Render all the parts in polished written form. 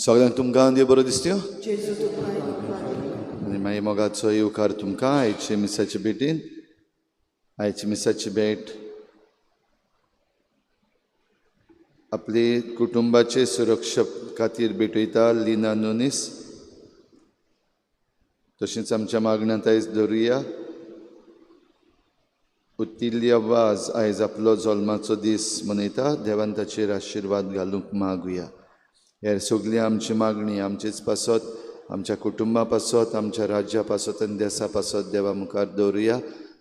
सगळ्यांक तुमकां देव बरो दिसत्यो आनी मागीर मोगाचो येवकार तुमकां आयचे मिसाचे भेटीन. आयचे मिसाची भेट आपली कुटुंबाचे सुरक्षा खातीर भेटयता लिना नोनीस. तशेंच आमच्या मागण्यांत आयज दवरुया. उत्तिल्य वाज आयज आपलो जल्माचो दीस मनयता. देवान ताचेर आशिर्वाद घालूंक मागुया. हेर सगळी आमची मागणी आमचेच पासत, आमच्या कुटुंबा पासत, आमच्या राज्या पासत आनी देशा पासत देवा मुखार दवरुया.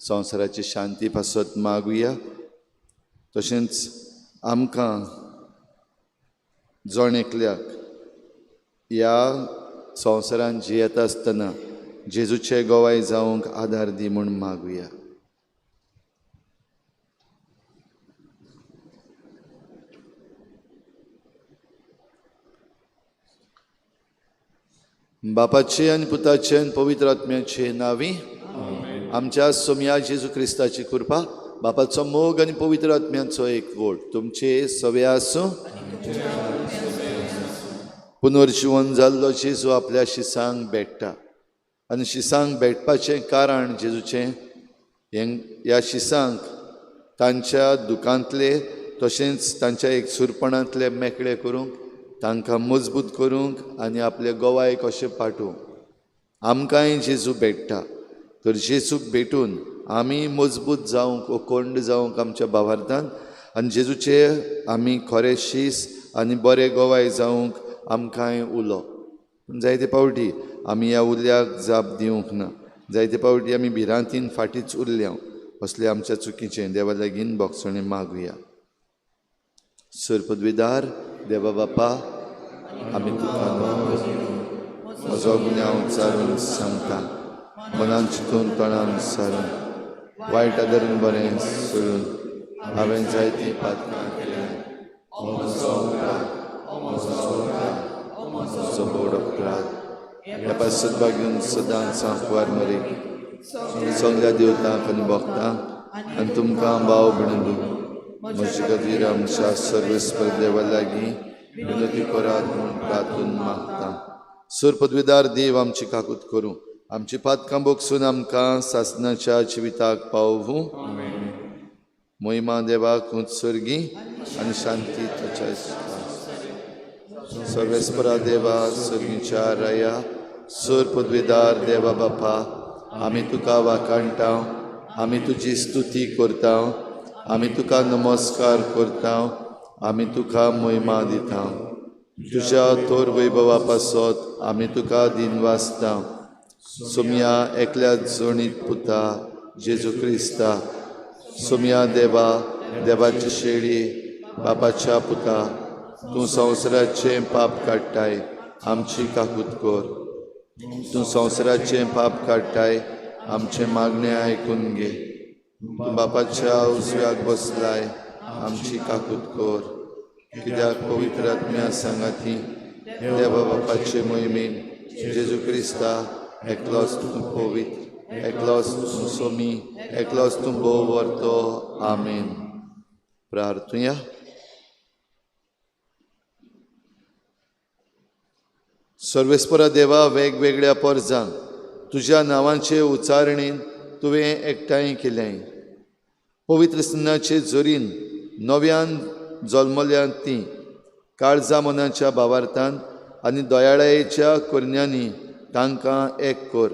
संवसाराची शांती पासत मागुया. तशेंच आमकां जण एकल्याक ह्या संवसारान जियेता आसतना जेजूचे गोवाय जावंक आदार दी म्हूण मागुया. बापाचे आनी पुताचे आनी पवित्र आत्म्याचे नांवी. आमच्या सोम्या जेजू क्रिस्ताची कृपा, बापाचो मोग आनी पवित्र आत्म्याचो एकवट तुमचे सवे आसूं. पुनर्जीवन जाल्लो जेजू आपल्या शिसांक भेटता आनी शिसांक भेटपाचें कारण जेजूचें ह्या शिसांक तांच्या दुखांतले तशेंच तांच्या एकसुरपणांतले मेकळे करूंक, तांकां मजबूत करूंक आनी आपले गोवाय कशें पाठोवंक आमकांय जेजू भेटता. तर जेजूक भेटून आमी मजबूत जावंक कोंड जावंक आमच्या भावार्थान आनी जेजूचे आमी खरे शीस आनी बरे गोवाय जावंक आमकांय उलो. पूण जायते पावटी आमी ह्या उल्याक जाप दिवंक ना. जायते पावटी आमी भिरांतीन फाटींच उरल्या. असलें आमच्या चुकीचें देवा लागीं बोगसणे मागुया. सर पदवीदार देवा बापा, आमी तुका म्हजो गुन्यांव उच्चारून सांगता. मनान चिंतून तोंडान सारून वायट आदारून बरें सोडून हांवें जायतीं पातकां केल्यां. म्हजो बोड अपराध ह्या पासत घेवन सदांच सांकवार मरे सगळ्या देवतांक आनी भक्तांक आनी तुमकां भाव भयणू म्हजे खातीर आमच्या सर्वेस्पर देवा लागीं विनती करात म्हूण प्रार्थून मागता. सर पदवीदार देव आमची काकूत करूं. आमची पातकां बोगसून आमकां सासणाच्या जिविताक पावूं. महिमा देवाक उत्सर्गी आनी शांती ताच्या सर्वेस्परा देवा सर्गीच्या राया. सर पदवीदार देवा बापा, आमी तुका वाखाणटा, आमी तुजी स्तुती करता, आमी तुका नमस्कार करता, आमी तुका महिमा दिता. तुज्या थोर वैभवा पासत आमी तुका दिनवासता. सोम्या एकल्या जोणीत पुता जेजू क्रिस्ता, सोम्या देवा, देवाची शेळी, बापाच्या पुता, तूं संवसाराचें पाप काडटाय, आमची काकूत कर. तूं संवसाराचें पाप काडटाय, आमचे मागणें आयकून घे. तूं बापाच्या उजव्याक बसलाय, आमची काकूत कर. कित्याक पवित्र आत्म्या सांगाती देवा बापाचे मोहिमेन जेजू क्रिस्ता एकलोच तूं पवित्र, एकलोच तूं सोमी, एकलोच तूं भोव व्हरतो. आमेन. प्रार्थुया. सर्वेस्परा देवा, वेगवेगळ्या परजांक तुज्या नांवाचे उच्चारणेन तुवें एकठांय केलें. पवित्र स्नानाचे जोरीन नव्यान जल्मल्यां तीं काळजा मनाच्या भावार्थान आनी दयाळायेच्या कोरण्यांनी तांकां एक कर.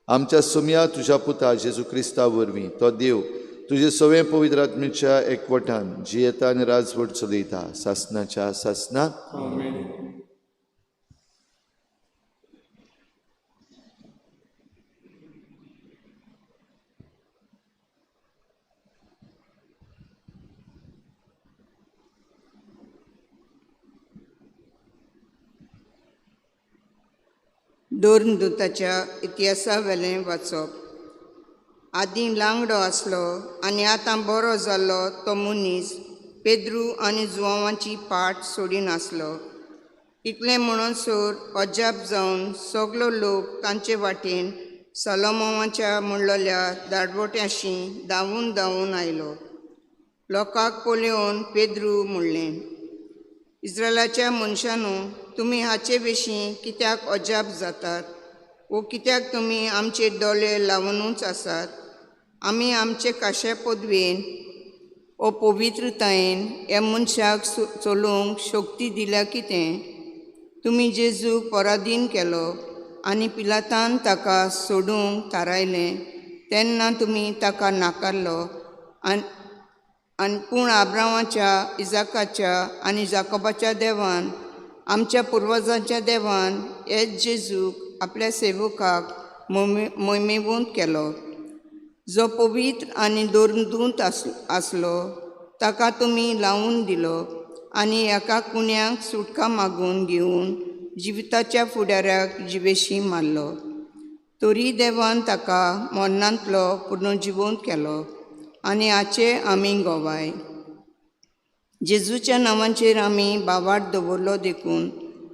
आमच्या सोम्या तुज्या पुता जेजू क्रिस्ता वरवीं तो देव तुजे सवे पवित्र आत्म्याच्या एकवटान जियेता आनी राजवट चलयता सासणाच्या सासणाक. दोर्नदूताच्या इतिहासा वेलें वाचप. आदीं लांगडो आसलो आनी आतां बरो जाल्लो तो मनीस पेद्रू आनी जुवांवाची पाट सोडिन आसलो. इतलें म्हणून सोर अजाप जावन सगलो लोक तांचे वाटेन सलोमोवाच्या म्हणलोल्या दाडवट्याशी धांवून धांवून आयलो. लोकांक पोलेवन पेद्रू म्हणलें, इस्रायलाच्या मनशांनो, तुमी हाचे विशीं कित्याक अजाप जातात वो कित्याक तुमी आमचे दोळे लावनूच आसात? आमी आमचे काशे पदवेन ओ पवित्रतायेन ह्या मनशाक चलूंक शक्ती दिल्या कितें? तुमी जेजूक पराधीन केलो आनी पिलातान ताका सोडूंक थारायलें तेन्ना तुमी ताका नाकारलो आनी पूण आब्रामाच्या, इजाकाच्या आनी जाकोबाच्या देवान, आमच्या पुर्वजांच्या देवान हेच जेजूक आपल्या सेवकाक मोहिमेवंत केलो, जो पवित्र आनी दोरदूत आसलो. ताका तुमी लावून दिलो आनी एका कुण्याक सुटका मागून घेवन जिविताच्या फुडाऱ्याक जिवेशी मारलो. तरी देवान ताका मरणांतलो पुनर्जिवंत केलो आनी हाचे आमी गोवाय. जेजूच्या नांवाचेर आमी बावाट दवरलो देखून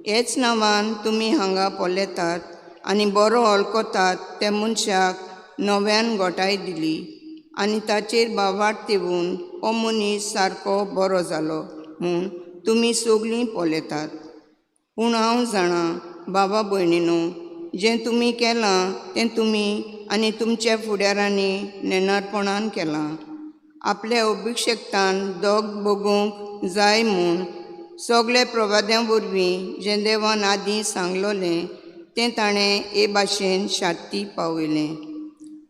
हेच नांवान तुमी हांगा पळयतात आनी बरो वळखतात त्या मनशाक नव्यान घोटाय दिली आनी ताचेर बावाट तेवून हो मनीस सारको बरो जालो म्हूण तुमी सगळीं पळयतात. पूण हांव जाणां बाबा भयणीनो, जें तुमी केलां तें तुमी आनी तुमच्या फुडाऱ्यांनी नेनारपणान केलां. आपल्या अभिशेक्तान दोग बगूंक जाय म्हूण सगळे प्रवाद्यां वरवीं जें देवान आदीं सांगलोलें तें ताणें हे भाशेन शार्ती पावयलें.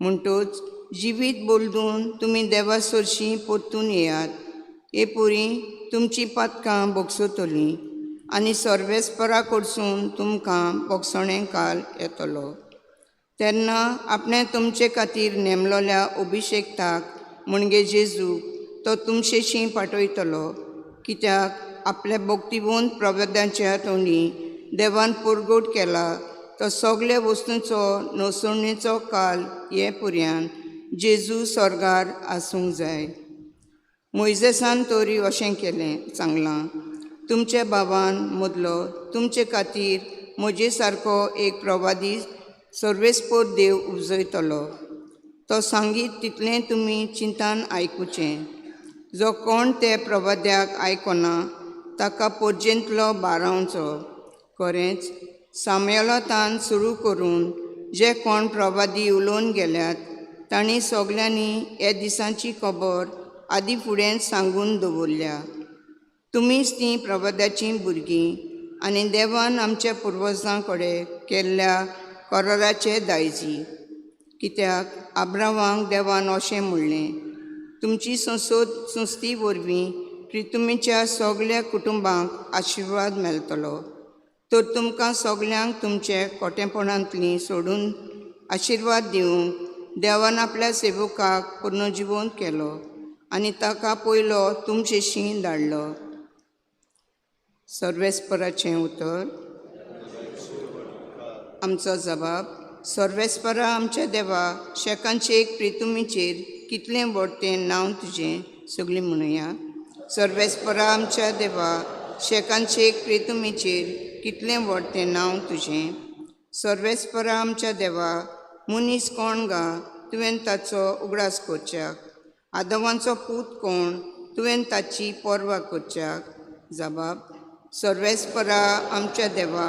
म्हणटूच जिवीत बोलदून तुमी देवा सरशीं परतून येयात. हे पुरी तुमचीं पातकां बोगसतलीं आनी सर्वेस्परा कडसून तुमकां बोगसणें काल येतलो. तेन्ना आपणें तुमचे खातीर नेमलोल्या अभिशेक्ताक म्हणजे जेजूक तो तुमचेशीं पाठयतलो, कित्याक आपल्या भक्तिवंत प्रवाद्यांच्या तोंडी देवान परगट केला तो सगळे वस्तूंचो नसणेचो काल हे पर्यान जेजू स्वर्गार आसूंक जाय. मोइजेसान तरी अशें केलें सांगलां, तुमच्या भावान मदलो तुमचे खातीर म्हजे सारको एक प्रवादी सर्वेस्पर देव उजयतलो. तो सांगीत तितलें तुमी चिंतान आयकुचें. जो कोण ते प्रवाद्याक आयकना ताका पर्जेंतलो बारावचो. खरेंच साम्येलातान सुरू करून जे कोण प्रवादी उलोवन गेल्यात तांणी सगल्यांनी हे दिसांची खबर आदीं फुडें सांगून दवरल्या. तुमीच तीं प्रवाद्याचीं भुरगीं आनी देवान आमच्या पुर्वजां कडेन केल्ल्या कराराचे दायजी. कित्याक आब्रामाक देवान अशें म्हणलें, तुमची संस्ती वरवीं प्रितुमेच्या सगळ्या कुटुंबांक आशिर्वाद मेळटलो. तर तुमकां सगल्यांक तुमचे खोटेपणांतलीं सोडून आशिर्वाद दिवंक देवान आपल्या सेवकाक पुनर्जिवंत केलो आनी ताका पयलो तुमचेशीं धाडलो. सर्वेस्पराचें उतर. आमचो जबाब. सर्वेस्परा आमच्या देवा, शेकांचे एक प्रितुमेचेर कितलें व्हड तें नांव तुजें, सगळीं म्हणुया. सर्वेस्परा आमच्या देवा, शेकांचे एक प्रितुमेचेर कितलें व्हड तें नांव तुजें. सर्वेस्परा आमच्या देवा, मनीस कोण गा तुवें ताचो उगडास करच्याक. आदवांचो पूत कोण तुवें ताची पर्वा करच्याक. जबाब. सर्वेस्परा आमच्या देवा,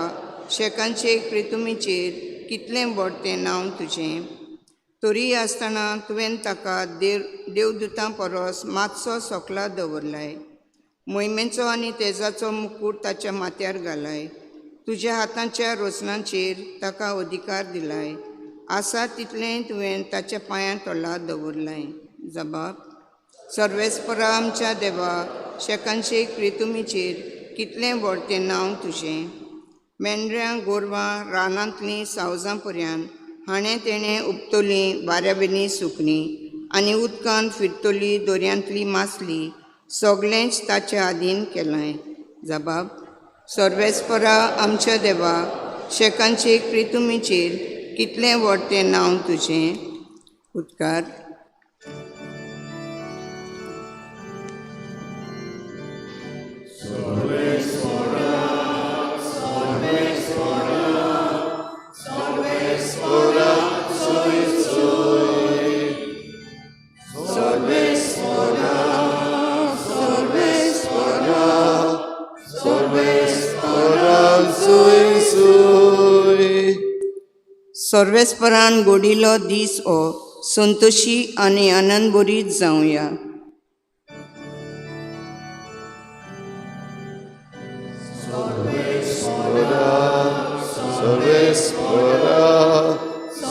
शेकांचे एक प्रितुमेचेर कितलें व्हड तें नांव तुजें. तरी आसतना तुवें ताका देवदुतां परस मातसो सोकला दवरलाय. मोहिमेचो आनी तेजाचो मुकूट ताच्या माथ्यार घालाय. तुज्या हातांच्या रोसनांचेर ताका अधिकार दिलाय. आसा तितलें तुवें ताच्या पांयां तोला दवरलाय. जबाब. सर्वेस्परा आमच्या देवा, शेकांचे एक प्रितुमेचेर कितलें व्हड तें नांव तुजें. मेंढऱ्यां, गोरवां, रानांतलीं सावजां पर्यान हाणें तेणें उपतलीं वाऱ्यावेलीं सुकणीं आनी उदकांत फिरतलीं दोर्यांतलीं मासलीं सगळेंच ताच्या आदीन केलां. जबाब. सर्वेस्परा आमच्या देवा, शेकांचे एक प्रितुमेचेर कितलें व्हड तें नांव तुजें. उद्गार. सर्वेस्परान घोडिल्लो दीस हो संतोशी आनी आनंदभरीत जावया.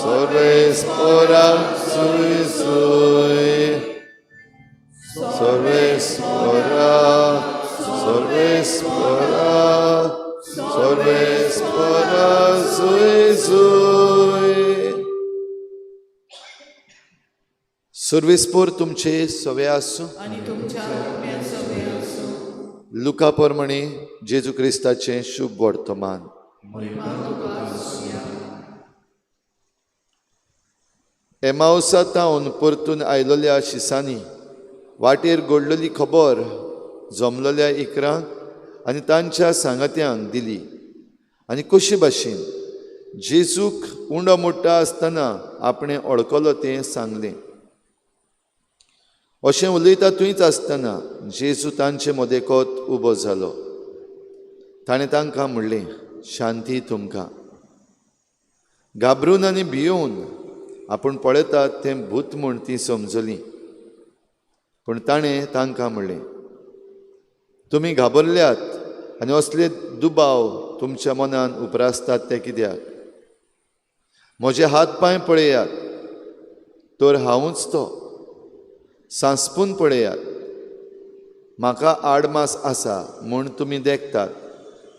Sorvespora, sui sui. Sorvespora, sorvespora, sorvespora, sui sui. Sorvespor तुमचे सवे आसूं आणि तुमच्या आत्म्यात सगळे असो. लुका परमणी जेजू क्रिस्ताचें शुभ वर्तमान. एमाउसांतावन परतून आयलोल्या शिसांनी वाटेर घडलेली खबर जमलेल्या इकरांक आनी तांच्या सांगात्यांक दिली आनी कशे भाशेन जेजूक उंडो मोडटा आसतना आपणें अडकलो तें सांगलें. अशें उलयता थंयच आसतना जेजू तांचे मदेकोत उबो जालो. ताणें तांकां म्हणलें, शांती तुमकां. घाबरून आनी भियोवन आपूण पळयतात तें भूत म्हूण तीं समजलीं. पूण ताणें तांकां म्हणलें, तुमी घाबरल्यात आनी असले दुबाव तुमच्या मनान उप्रासतात ते कित्याक? म्हजे हात पांय पळयात, तर हांवूच तो. सांसपून पळयात, म्हाका आडमास आसा म्हूण तुमी देखतात,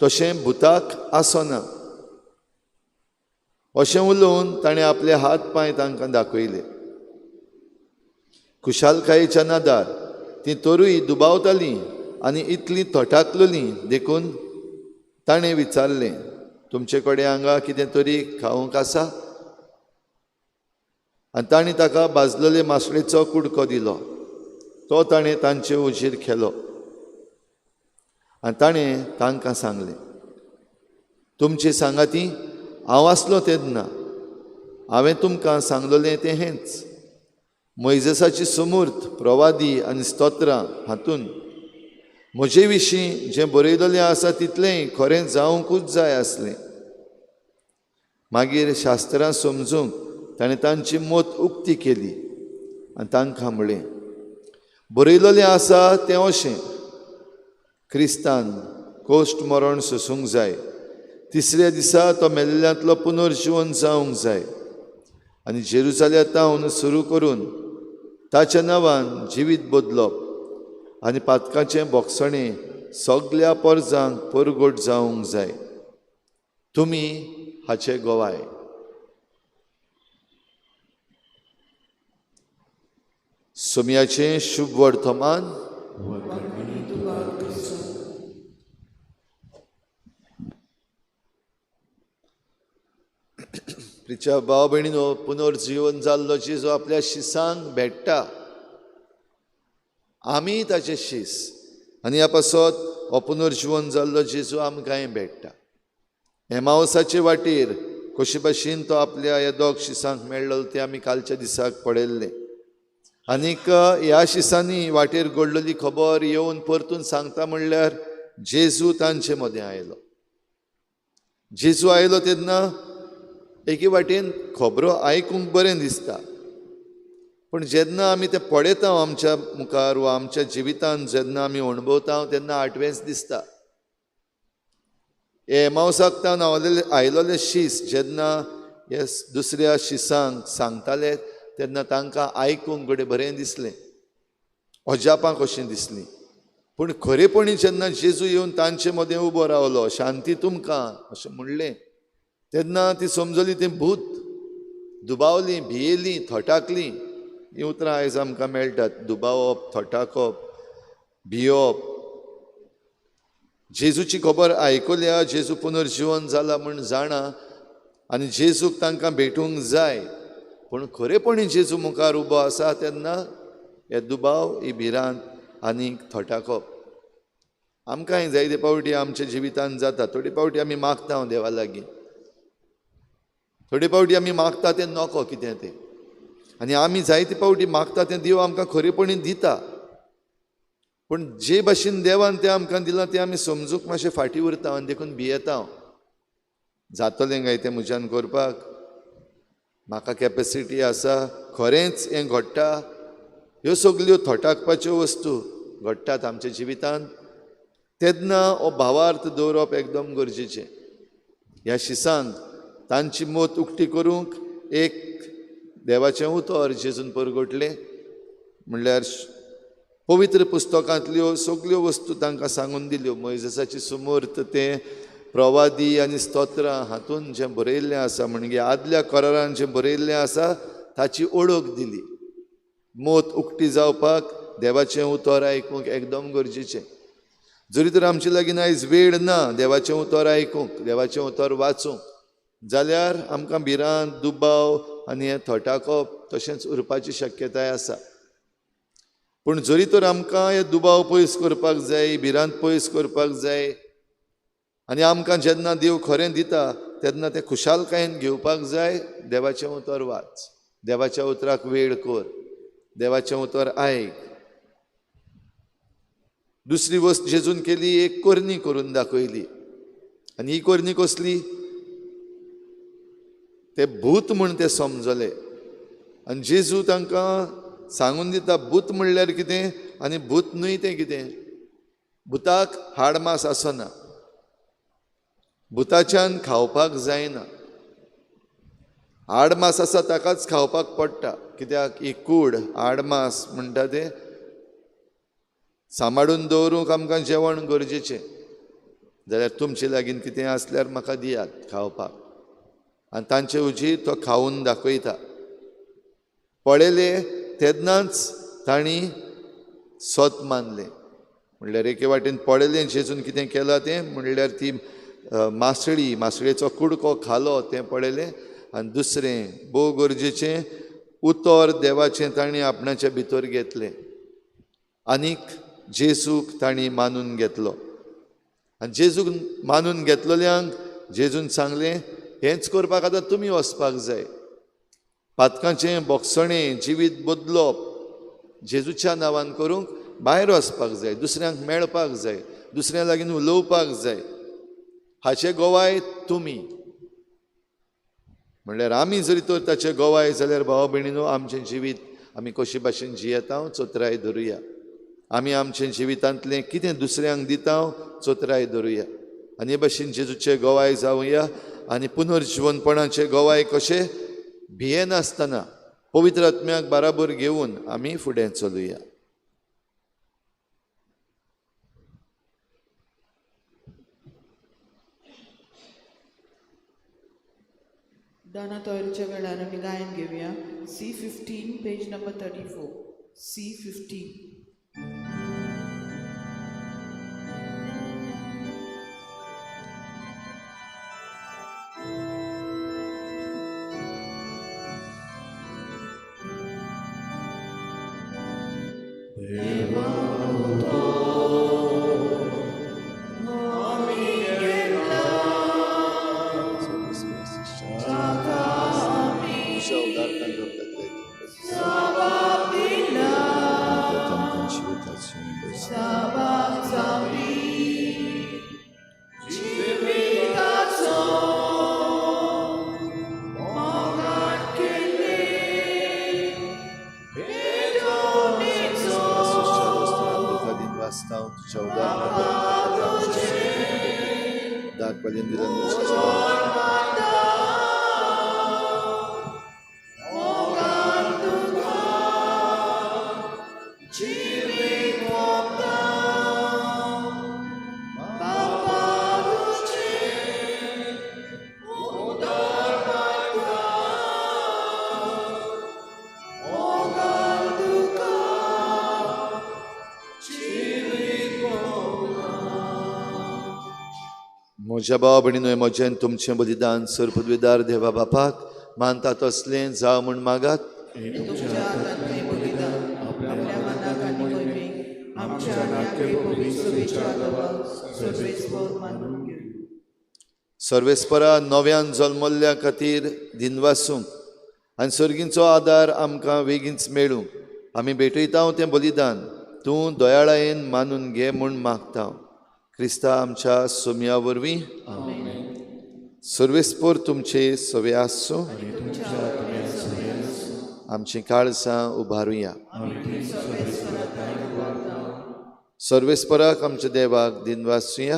तशें भुताक आसना. अशें उलोवन ताणें आपले हात पांय तांकां दाखयले. खुशालकायेच्या नादार तीं तरूय दुबावतालीं आनी इतलीं थटाकलोलीं देखून ताणें विचारलें, तुमचे कडेन हांगा कितें तरी खावंक आसा? आनी ताणें ताका भाजलेले मासळेचो कुडको दिलो. तो ताणें तांचे उजीर केलो आनी ताणें तांकां सांगलें, तुमची सांगाती हांव आसलो तेन्ना हांवें तुमकां सांगलोलें तें हेंच. मोइजेसाची समूर्त, प्रवादी आनी स्तोत्रां हातून म्हजे विशीं जें बरयलेलें आसा तितलेंय खरें जावंकूच जाय आसलें. मागीर शास्त्रां समजूंक ताणें तांची मोत उक्ती केली आनी तांकां म्हणलें, बरयलेलें आसा तें अशें, क्रिस्तान कोश्ट मरण सोसूंक जाय, तिसऱ्या दिसा तो मेल्ल्यांतलो पुनर्जीवन जावंक जाय आनी जेरुसालेमांतावन सुरू करून ताच्या नांवान जिवीत बदलप आनी पातकाचें बोगसणें सगल्या परजांक परगट जावंक जाय. तुमी हाचे गोवाय. सोमयाचें शुभ वर्तमान. प्रिच्या भाव भयणीनो, पुनर्जीवन जाल्लो जेजू आपल्या शिसांक भेटटा. आमी ताचे शीस आनी ह्या पासत हो पुनर्जीवन जाल्लो जेजू आमकांय भेटटा. एमाउसाचे वाटेर कशे भाशेन तो आपल्या ह्या दोग शिसांक मेळ्ळो तें आमी कालच्या दिसाक पळयल्लें. आनीक ह्या शिसांनी वाटेर घडलेली खबर येवन परतून सांगता म्हणल्यार जेजू तांचे मदें आयलो. जेजू आयलो तेन्ना एके वाटेन खबरो आयकूंक बरें दिसता, पूण जेन्ना आमी तें पळयता आमच्या मुखार वा आमच्या जिवितांत जेन्ना आमी अणभवता तेन्ना आटवेंच दिसता. हे एमाउसाक आयलोले शीस जेन्ना हे दुसऱ्या शिसांक सांगताले तेन्ना तांकां आयकूंक घडये बरें दिसलें, अजापां कशीं दिसलीं. पूण खरेपणी जेन्ना जेजू येवन तांचे मदें उबो रावलो, शांती तुमकां अशें म्हणलें, तेन्ना ती समजली तें भूत. दुबावलीं, भियेलीं, थटाकलीं. हीं उतरां आयज आमकां मेळटात, दुबावप, थटाकप, भियोप. जेजूची खबर आयकल्या, जेजू पुनर्जीवन जाला म्हूण जाणा आनी जेजूक तांकां भेटूंक जाय. पूण खरेपणी जेजू मुखार उबो आसा तेन्ना हे दुबाव, ही भिरांत आनी थटाकप आमकांय जायते पावटी आमच्या जिवितांत जाता. थोडे पावटी आमी मागता देवा लागीं, थोडे पावटी आमी मागता तें नको कितें तें, आनी आमी जायते पावटी मागता तें देव आमकां खरेपणी दिता. पूण जे भाशेन देवान तें आमकां दिलां तें आमी समजूंक मातशें फाटीं उरता आनी देखून भियेता. जातलें काय तें म्हज्यान करपाक, म्हाका कॅपेसिटी आसा, खरेंच हें घडटा. ह्यो सगल्यो थोटाकपाच्यो वस्तू घडटात आमच्या जिवितांत, तेन्ना हो भावार्थ दवरप एकदम गरजेचें. ह्या शिसांक तांची मोत उक्ती करूंक एक देवाचें उतर जेजून परगटलें, म्हणल्यार पवित्र पुस्तकांतल्यो सगल्यो वस्तू तांकां सांगून दिल्यो. मोइजेसाची सुमूर्त तें प्रवादी आनी स्तोत्रां हातूंत जें बरयल्लें आसा, म्हणजे आदल्या करारान जें बरयल्लें आसा ताची ओळख दिली. मोत उक्ती जावपाक देवाचें उतर आयकूंक एकदम गरजेचें. जरी तर आमचे लागीं आयज वेळ ना देवाचें उतर आयकूंक, देवाचें उतर वाचूंक, जाल्यार आमकां भिरांत, दुबाव आनी हें थोटाकप तशेंच उरपाची शक्यताय आसा. पूण जरी तर आमकां हे दुबाव पयस करपाक जाय, भिरांत पयस करपाक जाय, आनी आमकां जेन्ना देव खरें दिता तेन्ना तें खुशालकायेन घेवपाक जाय, देवाचें उतर वाच, देवाच्या उतराक वेळ कर, देवाचें उतर आयक. दुसरी वस्त जेजून केली, एक कोरणी करून दाखयली. आनी ही कोरणी कसली? ते भूत म्हूण ते समजले. आनी जेजू तांकां सांगून दिता भूत म्हणल्यार कितें आनी भूत न्हय तें कितें. भुताक हाडमास आसना, भुताच्यान खावपाक जायना. आडमास आसा ताकाच खावपाक पडटा, कित्याक ही कूड आडमास म्हणटा तें सांबाळून दवरूंक आमकां जेवण गरजेचें. जाल्यार तुमचे लागीं कितें आसल्यार म्हाका दियात खावपाक. आनी तांचे उजी तो खावून दाखयता. पळयलें तेन्नाच तांणी सोत मानलें. म्हणल्यार एके वाटेन पळयलें जेजून कितें केलां तें, म्हणल्यार ती मासळेचो कुडको खालो तें पळयलें. आनी दुसरें भोव गरजेचें उतर देवाचें तांणी आपणाच्या भितर घेतलें. आनीक जेजूक तांणी मानून घेतलो. आनी जेजूक मानून घेतलेल्यांक जेजून सांगलें, हेंच करपाक आतां तुमी वचपाक जाय. पातकाचें बोगसणें जिवीत बदलप जेजूच्या नांवान करूंक भायर वचपाक जाय, दुसऱ्यांक मेळपाक जाय, दुसऱ्या लागीं उलोवपाक जाय. हाचे गोवाय तुमी. म्हणल्यार आमी जरी तर ताचे गोवाय जाल्यार भाव भयणीनो, आमचें जिवीत आमी कशे भाशेन जियेता चोत्राय धरुया. आमी आमचें जिवितांतलें कितें दुसऱ्यांक दिता चोत्राय धरुया. आनी हे भाशेन जेजूचे गोवाय जावया. आनी पुनर्जीवनपणाचे गोवाय कशे भियेनासतना पवित्र आत्म्याक बाराबर घेवन आमी फुडें चलुया. दाना तोयरीच्या वेळार आमी गायन घेवया. C15 page number 34. C15. म्हज्या भाव भयणीनो, म्हजें तुमचें बलिदान सर्पद्वेदार देवा बापाक मानता तसलें जावं म्हूण मागात. तुमच्या हातांतलें बलिदान आपल्या मनाक आनी वैमीक आमच्या नाट्य पवित्र विचाराक सर्वेस्पर मानून घेवं. सर्वेस्परा नव्यान जल्मल्ल्या खातीर दिनवासूंक आनी सर्गींचो आदार आमकां बेगीनच मेळूं आमी भेटयता तें बलिदान तूं दयाळायेन मानून घे म्हूण मागता. क्रिस्ता आमच्या सोम्या वरवीं सर्वेस्पर तुमचे सवे आसूं. आमची काळसां उबारुया. सर्वेस्पराक आमच्या देवाक दिनवासुया.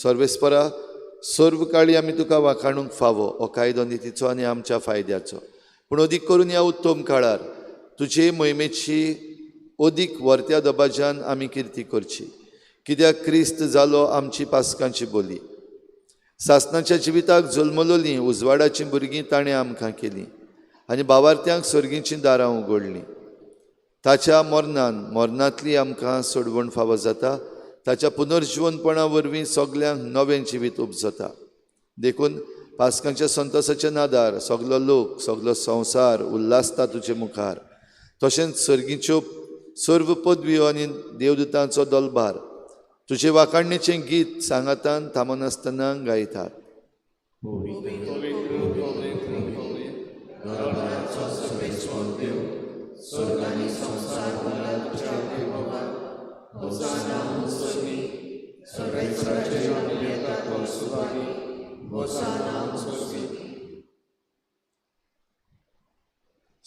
सर्वेस्परा सर्व काळी आमी तुका वाखाणूंक फावो, हो कायदो नितीचो आनी आमच्या फायद्याचो. पूण अदीक करून ह्या उत्तम काळार तुजे मोहिमेची अदीक वर्त्या दबाज्यान आमी किर्ती करची, कित्याक क्रिस्त जालो आमची पासकांची बोली. सासणाच्या जिविताक जल्मलोलीं उजवाडाचीं भुरगीं ताणें आमकां केलीं आनी भावार्थ्यांक सर्गीचीं दारां उगडलीं. ताच्या मरणांतली आमकां सोडवण फावो जाता. ताच्या पुनर्जीवनपणा वरवीं सगल्यांक नवें जिवीत उपजता. देखून पासकांच्या संतोसाच्या नादार सगलो लोक, सगलो संवसार उल्हासता तुजे मुखार. तशेंच सर्गीच्यो सर्व पदव्यो आनी देवदूतांचो दलबार तुजे वाखाणणेचें गीत सांगातान थांबनासतना गायतात.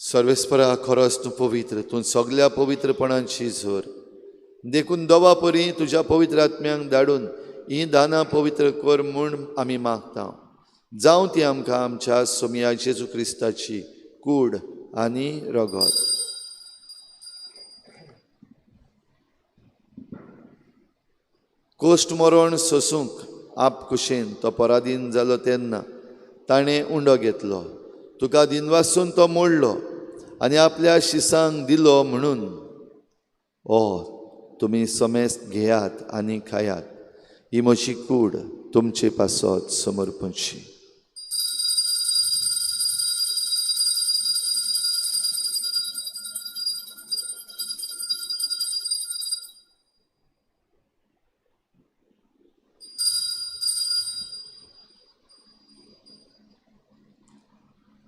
सर्वेस्परा खरोच तूं पवित्र, तूं सगल्या पवित्रपणांची झर. देखून दोवा परी तुज्या पवित्र आत्म्यांक धाडून ही दानां पवित्र कर म्हूण आमी मागता. जावं ती आमकां आमच्या सोमया जेजू क्रिस्ताची कूड आनी रगत. कोश्ट मरण सोसूंक आप कुशेन तो पराधीन जालो तेन्ना ताणें उंडो घेतलो. तुका दिनवासून तो मोडलो आनी आपल्या शिसांक दिलो म्हणून तुमी समेस्त घेयात आनी खायात. ही म्हजी कूड तुमचे पासत समर्पणची.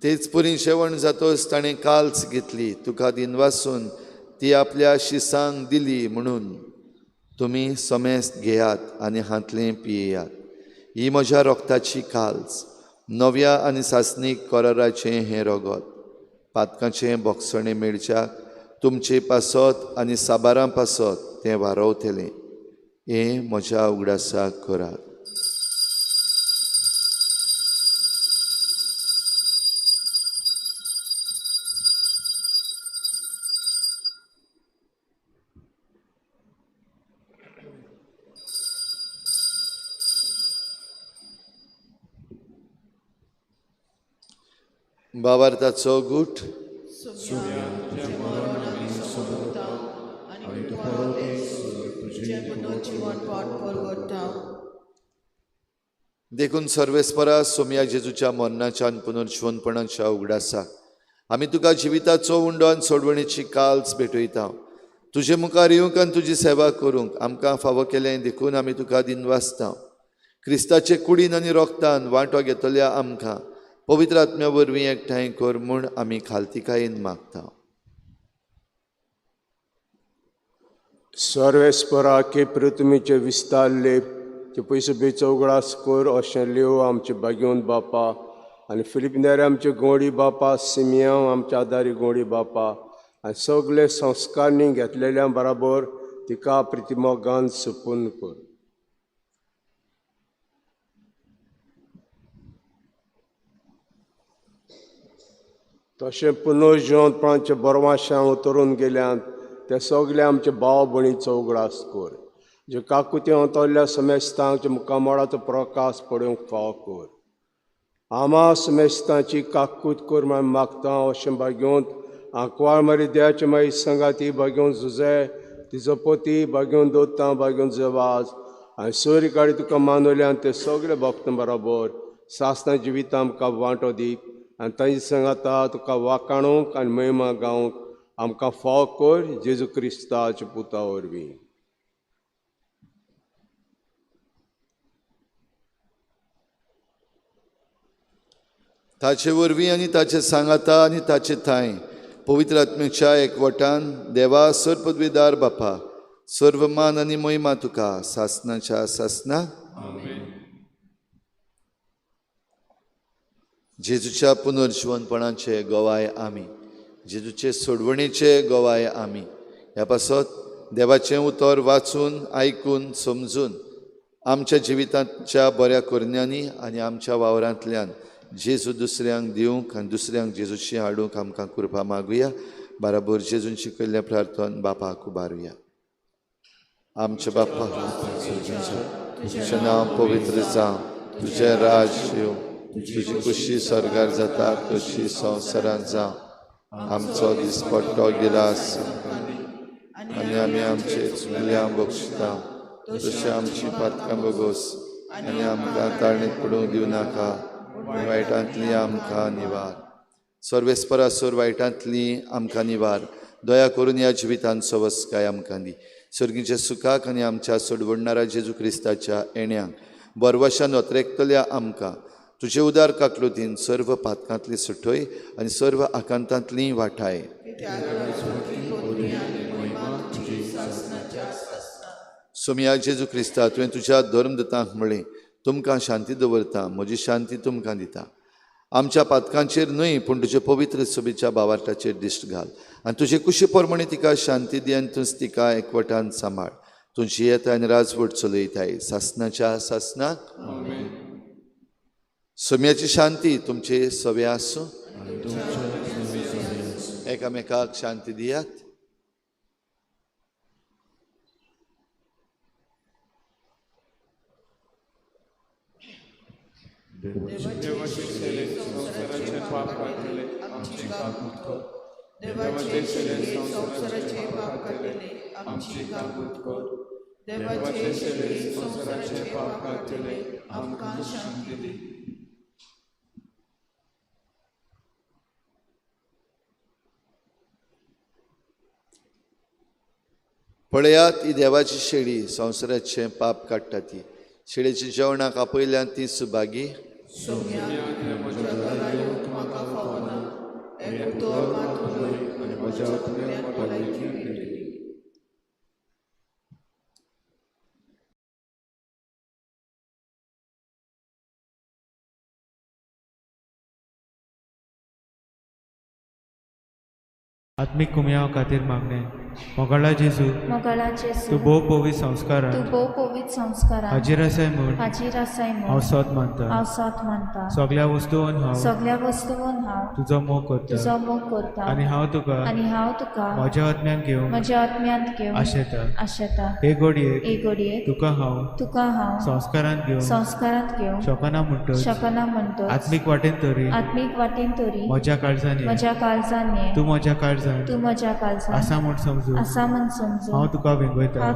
तेच परी शेवण जातोच ताणें काल्स घेतली. तुका दिनवासून ती आपल्या शिसांक दिली म्हणून तुमी समेस्त घेयात आनी हातलें पियेयात. ही म्हज्या रोगताची काल्स, नव्या आनी सासणीक कराराचें हें रगत. पातकांचें बोगसणें मेळच्याक तुमचे पासत आनी साबारां पासत तें वारवतलें. हें म्हज्या उगडासाक करात. भावार्थाचो गूट. देखून सर्वेस्परा सोमया जेजूच्या मरणाच्या आनी पुनर्जीवनपणाच्या उगडासाक आमी तुका जिविताचो उंडो आनी सोडवणेची काल्स भेटयता. तुजे मुखार येवंक आनी तुजी सेवा करूंक आमकां फावो केलें देखून आमी तुका दिनवासता. क्रिस्ताचे कुडीन आनी रोगतान वांटो घेतल्या आमकां पवित्र आत्म्या वरवीं एकठांय कर म्हूण आमी खालतिकायेन मागता. सर्वेस्परा के पृथ्वीचे विस्तारले ते पयसो बेचो उगडास कर अशें लिव आमचे बागेवन बापा आनी फिलिपिनार आमचे गोंडी बापा, सिमियांव आमच्या आदारी गोंडी बापा आनी सगळे संस्कारनी घेतलेल्या बराबर तिका प्रतिमोगान सुपून कर. तशें पुनर्जीवनपणाचे बरवाशां उतरून गेल्यात ते सगळे आमचे भाव भणीचो उगडास कर. जे काकुती वतल्या समेस्तांचे मुखामळाचो प्रकाश पडूंक फाव कर. आमा समेस्तांची काकूत कर म्हण मागता. अशें भाग्योन आंकवाळ मारी देवाचे मागीर संगाती भाग्योन झुजे तिजो पोती भाग्योन दोत्तां भाग्योन जवाज आनी सोयरी काडी तुका मानवल्यान ते सगळे भक्तां बरोबर सासना जिवितां आमकां वांटो दी आनी तांची सांगाता तुका वाखाणूंक आनी महिमा गावंक आमकां फाव कर जेजू क्रिस्ताच्या पुता वरवीं. ताचे वरवीं आनी ताचे सांगाता आनी ताचे थाय पवित्र आत्म्याच्या एकवटान देवा सरपदवीदार बापा सर्व मान आनी महिमा तुका सासनाच्या सासना. जेजूच्या पुनर्जीवनपणाचे गोवाय आमी, जेजूचे सोडवणीचे गोवाय आमी. ह्या पासत देवाचें उतर वाचून आयकून समजून आमच्या जिविताच्या बऱ्या कोरण्यांनी आनी आमच्या वावरांतल्यान जेजू दुसऱ्यांक दिवंक आनी दुसऱ्यांक जेजूशी हाडूंक आमकां कृपा मागुया. बराबर जेजून शिकयल्लें प्रार्थन बापाक उबारुया. आमचे बापा, तुजें नांव पवित्र जावं, तुजें राज येवं, तुजी कुशी स्वर्गार जाता तशी संवसारांत जावं. आमचो दिसपट्टो गिरास आनी आमी आमचे चुकल्यांक बक्षिता तशें आमची पातकां बगोस आनी आमकां तारणीत पडूंक दिवं नाका, वायटांतली आमकां निवार. सर्वेस्परासोर वायटांतली आमकां निवार. दया करून ह्या जिवितांचो वस्काय आमकां दी. सर्गीच्या सुखाक आनी आमच्या सोडवडणाऱ्या जेजू क्रिस्ताच्या येण्याक बरवशान वतरेकतल्या आमकां तुजे उदार काकलुतीन सर्व पातकांतली सुटय आनी सर्व आकांतांतली वाटाय. सोम्या जेजू क्रिस्ता तुवें तुज्या धर्मदतांक म्हणलें, तुमकां शांती दवरता, म्हजी शांती तुमकां दिता. आमच्या पातकांचेर न्हय पूण तुजे पवित्र सोबीच्या बावार्ताचेर दिश्ट घाल आनी तुजे कुशी पोरमणी तिका शांती दी आनी तूं तिका एकवटान सांबाळ. तुजी येताय आनी राजवट चलयताय सासनाच्या सासनाक. सोम्याची शांती तुमचे सवे आसूं. एकामेकाक शांती दियात. संवसाराचे पाप काढले आमची काकूट कर. देवाचे संवसाराचे पाप काढले आमची काकूट कर. देवाचे संवसाराचे पाप काढले आमकां शांती दी. पळयात ही देवाची शेळी, संवसाराचे पाप काडटा ती. शेळेच्या जेवणाक आपयल्यान ती सुभागी. आत्मिक कुमयाव खातीर मागणे. मोगाळा जेजू, तूं भोव पवित्र संस्कारान हाजीर आसाय म्हूण हांव सत मानता. सगळ्या वस्तूंत हांव तुजो मोग करता आनी हांव तुका म्हज्या आत्म्यांत घेवंक आशेता. हे घडयेक तुका हांव संस्कारांत घेवंक शकना म्हणटच आत्मीक वाटेन तरी म्हज्या काळजांनी तूं म्हज्या काळजांत आसा म्हूण समजून हांव तुका वेंगयता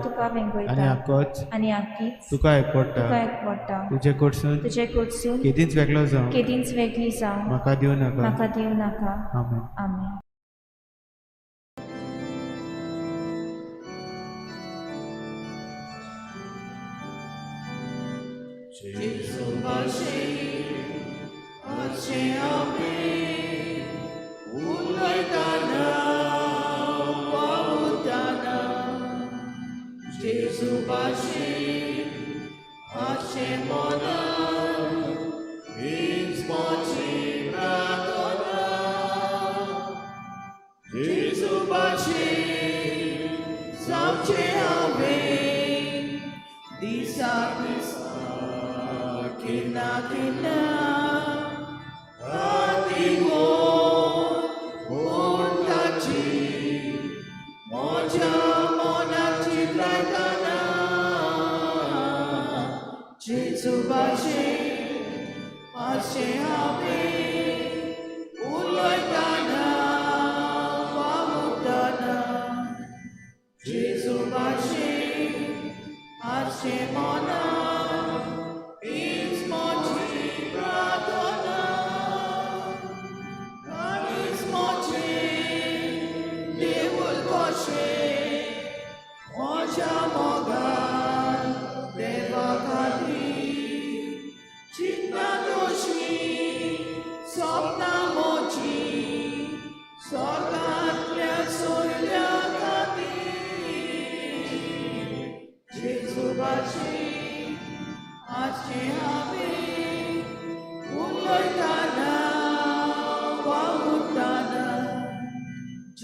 आनी आख्खीच तुका एकवडटा. तुजे कडसून केदींच वेगळी जावं म्हाका दिवं नाका. आमेन. Chitta doshi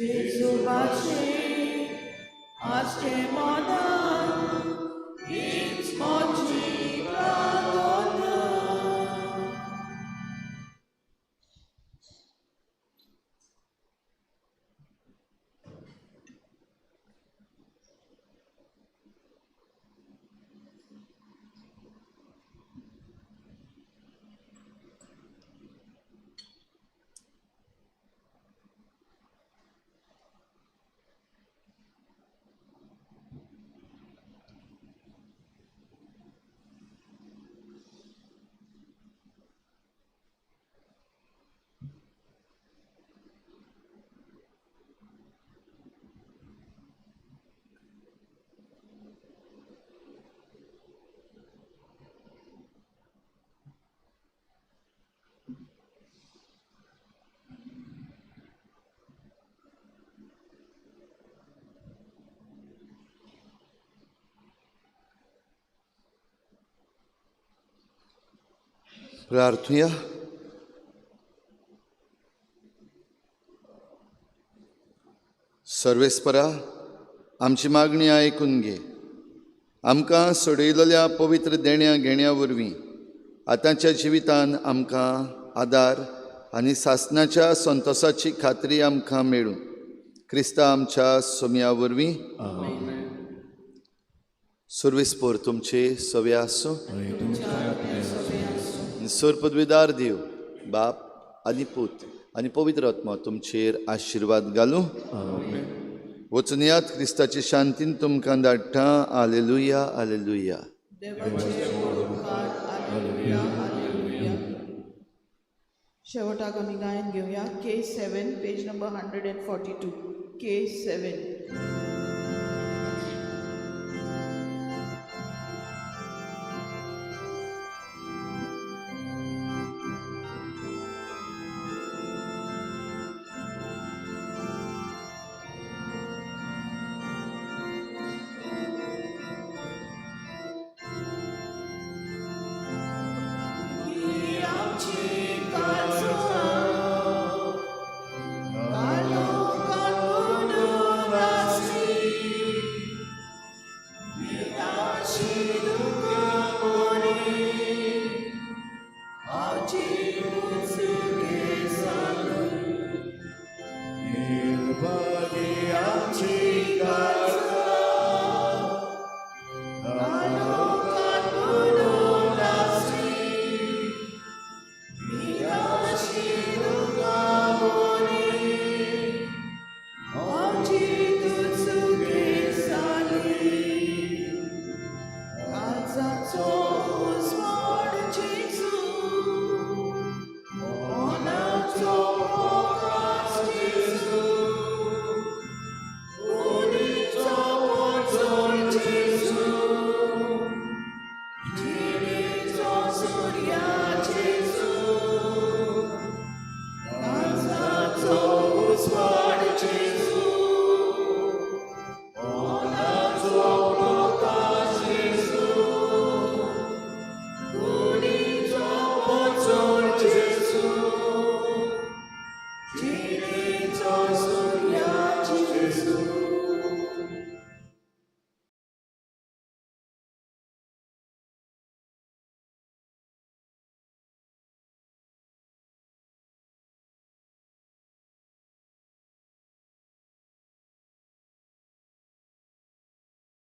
Jesu bache, aste modan, it's mochi pradona. प्रार्थूया. सर्वेस्परा, आमची मागणी आयकून घे. आमकां सोडयलेल्या पवित्र देण्या घेण्या वरवीं आतांच्या जिवितान आमकां आदार आनी सासणाच्या संतोशाची खात्री आमकां मेळूं. क्रिस्ता आमच्या सोम्या वरवीं. सर्वेस्पर तुमचे सवे आसूं. सर पदवीदार देव, बाप आनी पूत आनी पवित्र आत्मा तुमचेर आशिर्वाद घालूं. वचून यात क्रिस्ताची शांतीन तुमकां धाडटा. Hallelujah, hallelujah. शेवटाक आमी गायन घेवया K7 पेज नंबर 142. K7.